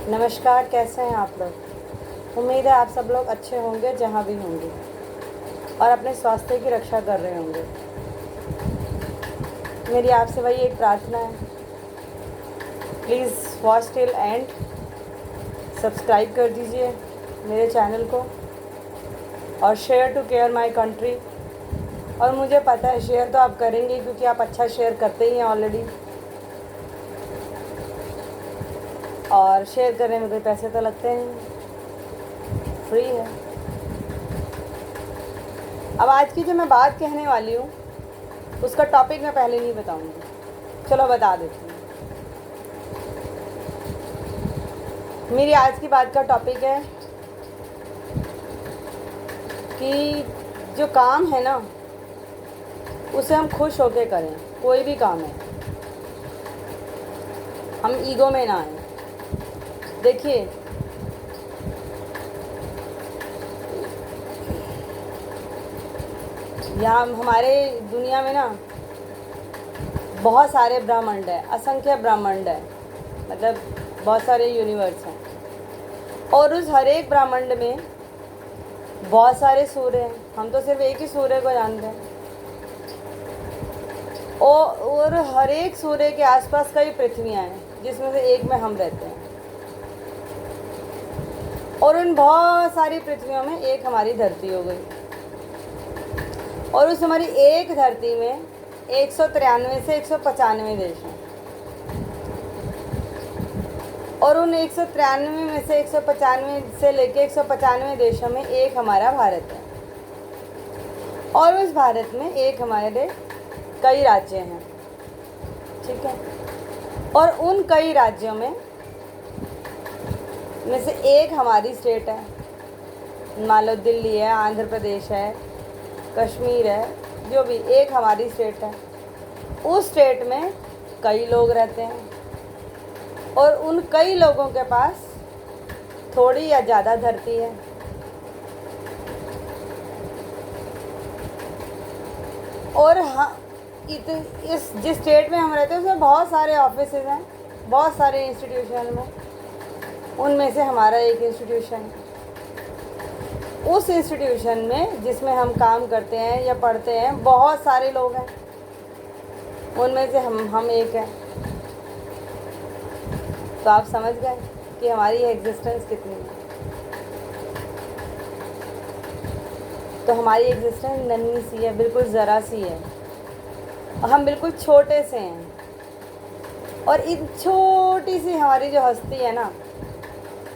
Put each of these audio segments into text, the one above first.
नमस्कार, कैसे हैं आप लोग। उम्मीद है आप सब लोग अच्छे होंगे जहाँ भी होंगे और अपने स्वास्थ्य की रक्षा कर रहे होंगे। मेरी आपसे वही एक प्रार्थना है, please watch till end, subscribe कर दीजिए मेरे चैनल को और share to care my country. और मुझे पता है शेयर तो आप करेंगे क्योंकि आप अच्छा शेयर करते ही हैं ऑलरेडी, और शेयर करने में कोई पैसे तो लगते नहीं, फ्री है। अब आज की जो मैं बात कहने वाली हूँ उसका टॉपिक मैं पहले नहीं बताऊँगी, चलो बता देती हूँ। मेरी आज की बात का टॉपिक है कि जो काम है ना उसे हम खुश होकर करें। कोई भी काम है, हम ईगो में ना आए। देखिए, यहाँ हमारे दुनिया में ना बहुत सारे ब्रह्मांड है, असंख्य ब्रह्मांड है, मतलब बहुत सारे यूनिवर्स हैं, और उस हर एक ब्रह्मांड में बहुत सारे सूर्य हैं। हम तो सिर्फ एक ही सूर्य को जानते हैं, और हर एक सूर्य के आसपास कई पृथ्वियाँ हैं जिसमें से एक में हम रहते हैं, और उन बहुत सारी पृथ्वियों में एक हमारी धरती हो गई। और उस हमारी एक धरती में 193 से 195 देश हैं, और उन 193 में से 195 से लेके 195 देशों में एक हमारा भारत है, और उस भारत में एक हमारे कई राज्य हैं, ठीक है। और उन कई राज्यों में से एक हमारी स्टेट है, मान लो दिल्ली है, आंध्र प्रदेश है, कश्मीर है, जो भी एक हमारी स्टेट है। उस स्टेट में कई लोग रहते हैं, और उन कई लोगों के पास थोड़ी या ज़्यादा धरती है। और हाँ, इस जिस स्टेट में हम रहते हैं उसमें बहुत सारे ऑफिसेज हैं, बहुत सारे इंस्टीट्यूशन में, उनमें से हमारा एक इंस्टीट्यूशन है। उस इंस्टीट्यूशन में जिसमें हम काम करते हैं या पढ़ते हैं बहुत सारे लोग हैं, उनमें से हम एक हैं। तो आप समझ गए कि हमारी एग्जिस्टेंस कितनी है। तो हमारी एग्जिस्टेंस नन्ही सी है, बिल्कुल ज़रा सी है, और हम बिल्कुल छोटे से हैं। और इन छोटी सी हमारी जो हस्ती है ना,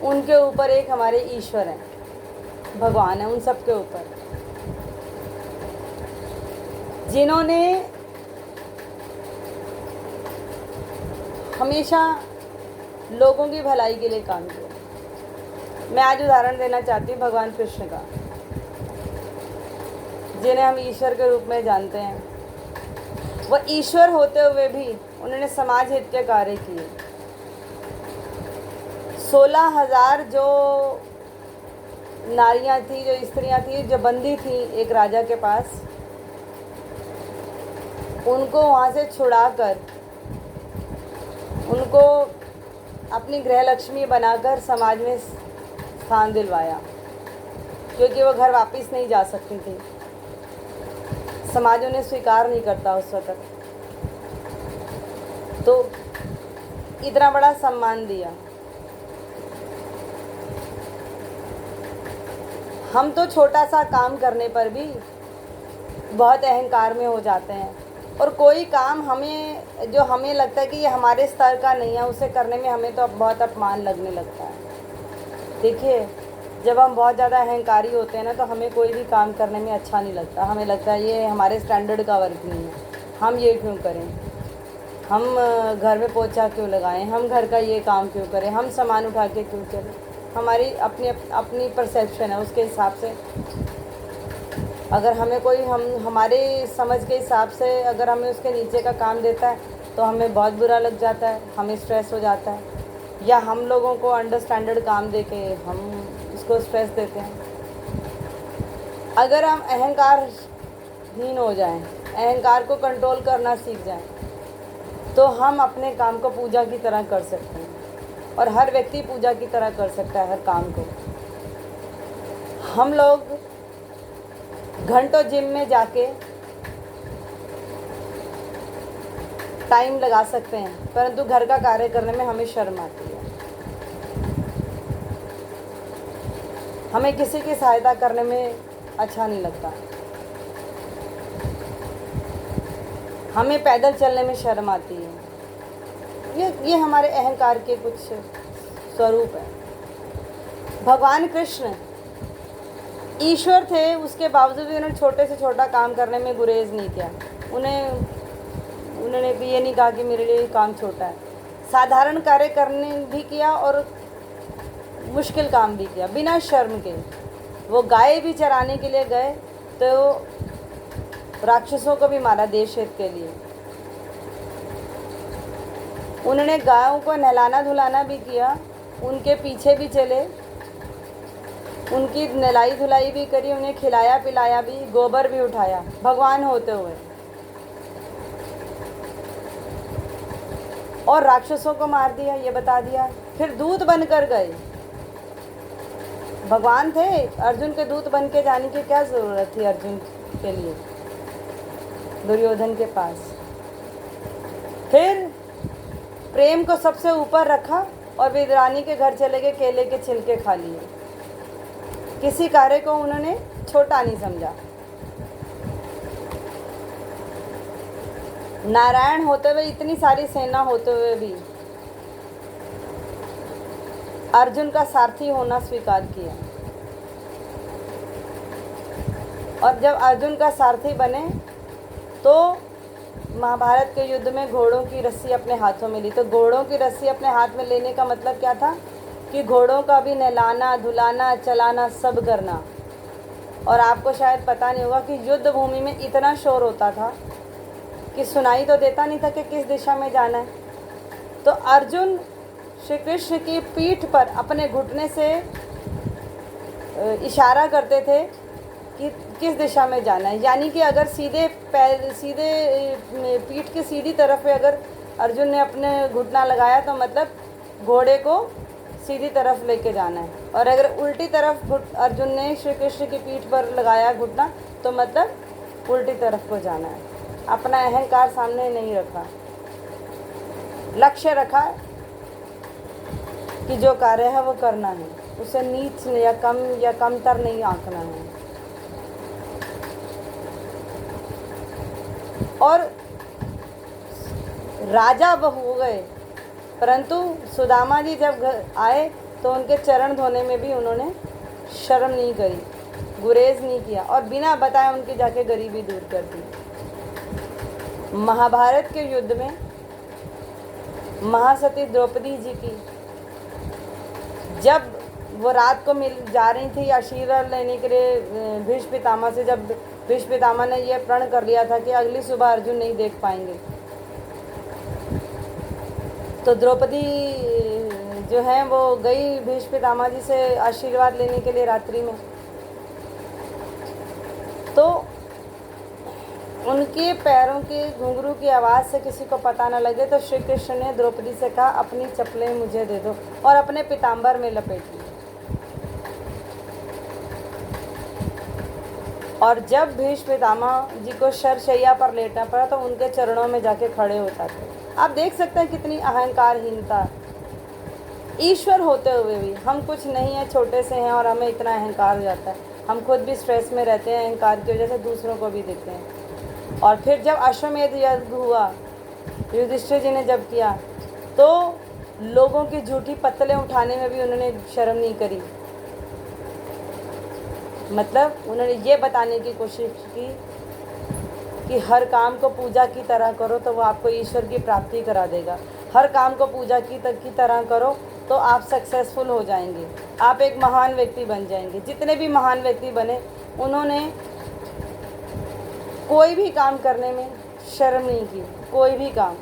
उनके ऊपर एक हमारे ईश्वर हैं, भगवान है, उन सब के ऊपर, जिन्होंने हमेशा लोगों की भलाई के लिए काम किया। मैं आज उदाहरण देना चाहती हूँ भगवान कृष्ण का, जिन्हें हम ईश्वर के रूप में जानते हैं। वह ईश्वर होते हुए भी उन्होंने समाज हित के कार्य किए। 16,000 जो नारियां थी, जो स्त्रियां थी, जो बंदी थी एक राजा के पास, उनको वहाँ से छुड़ाकर उनको अपनी गृह लक्ष्मी बनाकर समाज में स्थान दिलवाया, क्योंकि वो घर वापस नहीं जा सकती थी। समाज उन्हें स्वीकार नहीं करता उस वक्त, तो इतना बड़ा सम्मान दिया। हम तो छोटा सा काम करने पर भी बहुत अहंकार में हो जाते हैं, और कोई काम जो हमें लगता है कि ये हमारे स्तर का नहीं है, उसे करने में हमें तो बहुत अपमान लगने लगता है। देखिए, जब हम बहुत ज़्यादा अहंकारी होते हैं ना, तो हमें कोई भी काम करने में अच्छा नहीं लगता। हमें लगता है ये हमारे स्टैंडर्ड का वर्क नहीं है, हम ये क्यों करें, हम घर में पोछा क्यों लगाएं, हम घर का ये काम क्यों करें, हम सामान उठा के क्यों चलें। हमारी अपनी परसेप्शन है, उसके हिसाब से अगर हमें कोई हमारे समझ के हिसाब से अगर हमें उसके नीचे का काम देता है तो हमें बहुत बुरा लग जाता है, हमें स्ट्रेस हो जाता है, या हम लोगों को अंडरस्टैंडर्ड काम दे के हम उसको स्ट्रेस देते हैं। अगर हम अहंकारहीन हो जाएं, अहंकार को कंट्रोल करना सीख जाएं, तो हम अपने काम को पूजा की तरह कर सकते हैं, और हर व्यक्ति पूजा की तरह कर सकता है हर काम को। हम लोग घंटों जिम में जाके टाइम लगा सकते हैं, परंतु घर का कार्य करने में हमें शर्म आती है। हमें किसी की सहायता करने में अच्छा नहीं लगता। हमें पैदल चलने में शर्म आती है। ये हमारे अहंकार के कुछ स्वरूप हैं। भगवान कृष्ण ईश्वर थे, उसके बावजूद भी उन्होंने छोटे से छोटा काम करने में गुरेज नहीं किया। उन्होंने भी ये नहीं कहा कि मेरे लिए काम छोटा है। साधारण कार्य करने भी किया और मुश्किल काम भी किया बिना शर्म के। वो गाय भी चराने के लिए गए तो राक्षसों को भी मारा देश हित के लिए। उन्होंने गायों को नहलाना धुलाना भी किया, उनके पीछे भी चले, उनकी नहलाई धुलाई भी करी, उन्हें खिलाया पिलाया भी, गोबर भी उठाया भगवान होते हुए, और राक्षसों को मार दिया, ये बता दिया। फिर दूत बनकर गए। भगवान थे, अर्जुन के दूत बन के जाने की क्या ज़रूरत थी अर्जुन के लिए दुर्योधन के पास। फिर प्रेम को सबसे ऊपर रखा और विदुरानी के घर चले गए, केले के छिलके खा लिए। किसी कार्य को उन्होंने छोटा नहीं समझा। नारायण होते हुए, इतनी सारी सेना होते हुए भी अर्जुन का सारथी होना स्वीकार किया। और जब अर्जुन का सारथी बने तो महाभारत के युद्ध में घोड़ों की रस्सी अपने हाथों में ली। तो घोड़ों की रस्सी अपने हाथ में लेने का मतलब क्या था कि घोड़ों का भी नहलाना धुलाना चलाना सब करना। और आपको शायद पता नहीं होगा कि युद्ध भूमि में इतना शोर होता था कि सुनाई तो देता नहीं था कि किस दिशा में जाना है। तो अर्जुन श्री कृष्ण की पीठ पर अपने घुटने से इशारा करते थे कि किस दिशा में जाना है। यानी कि अगर सीधे पीठ की सीधी तरफ पे अगर अर्जुन ने अपने घुटना लगाया तो मतलब घोड़े को सीधी तरफ लेके जाना है, और अगर उल्टी तरफ अर्जुन ने श्री कृष्ण की पीठ पर लगाया घुटना तो मतलब उल्टी तरफ को जाना है। अपना अहंकार सामने नहीं रखा, लक्ष्य रखा कि जो कार्य है वो करना है, उसे नीच या कमतर नहीं आंकना है। और राजा हो गए, परंतु सुदामा जी जब घर आए तो उनके चरण धोने में भी उन्होंने शर्म नहीं करी, गुरेज नहीं किया, और बिना बताए उनकी जाके गरीबी दूर कर दी। महाभारत के युद्ध में महासती द्रौपदी जी की जब वो रात को मिल जा रही थी आशीर्वाद लेने के लिए भीष्म पितामह से, जब भीष्म पितामह ने यह प्रण कर लिया था कि अगली सुबह अर्जुन नहीं देख पाएंगे, तो द्रौपदी जो है वो गई भीष्म पितामह जी से आशीर्वाद लेने के लिए रात्रि में। तो उनके पैरों के घुंघरू की आवाज़ से किसी को पता न लगे तो श्री कृष्ण ने द्रौपदी से कहा अपनी चप्पलें मुझे दे दो, और अपने पीताम्बर में लपेट ली। और जब भीष्म पितामह जी को शरशैया पर लेटना पड़ा तो उनके चरणों में जाके खड़े होता थे। आप देख सकते हैं कितनी अहंकारहीनता। ईश्वर होते हुए भी हम कुछ नहीं है, छोटे से हैं और हमें इतना अहंकार हो जाता है। हम खुद भी स्ट्रेस में रहते हैं अहंकार की वजह से, दूसरों को भी देखते हैं। और फिर जब अश्वमेध यज्ञ हुआ, युधिष्ठिर जी ने जब किया, तो लोगों की झूठी पत्तलें उठाने में भी उन्होंने शर्म नहीं करी। मतलब उन्होंने ये बताने की कोशिश की कि हर काम को पूजा की तरह करो तो वो आपको ईश्वर की प्राप्ति करा देगा। हर काम को पूजा की तरह करो तो आप सक्सेसफुल हो जाएंगे, आप एक महान व्यक्ति बन जाएंगे। जितने भी महान व्यक्ति बने उन्होंने कोई भी काम करने में शर्म नहीं की, कोई भी काम।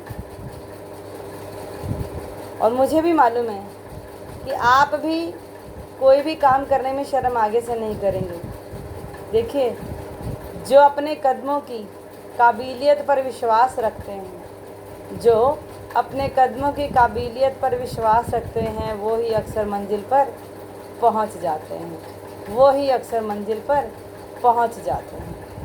और मुझे भी मालूम है कि आप भी कोई भी काम करने में शर्म आगे से नहीं करेंगे। देखिए, जो अपने कदमों की काबिलियत पर विश्वास रखते हैं, जो अपने कदमों की काबिलियत पर विश्वास रखते हैं, वो ही अक्सर मंजिल पर पहुंच जाते हैं, वो ही अक्सर मंजिल पर पहुंच जाते हैं।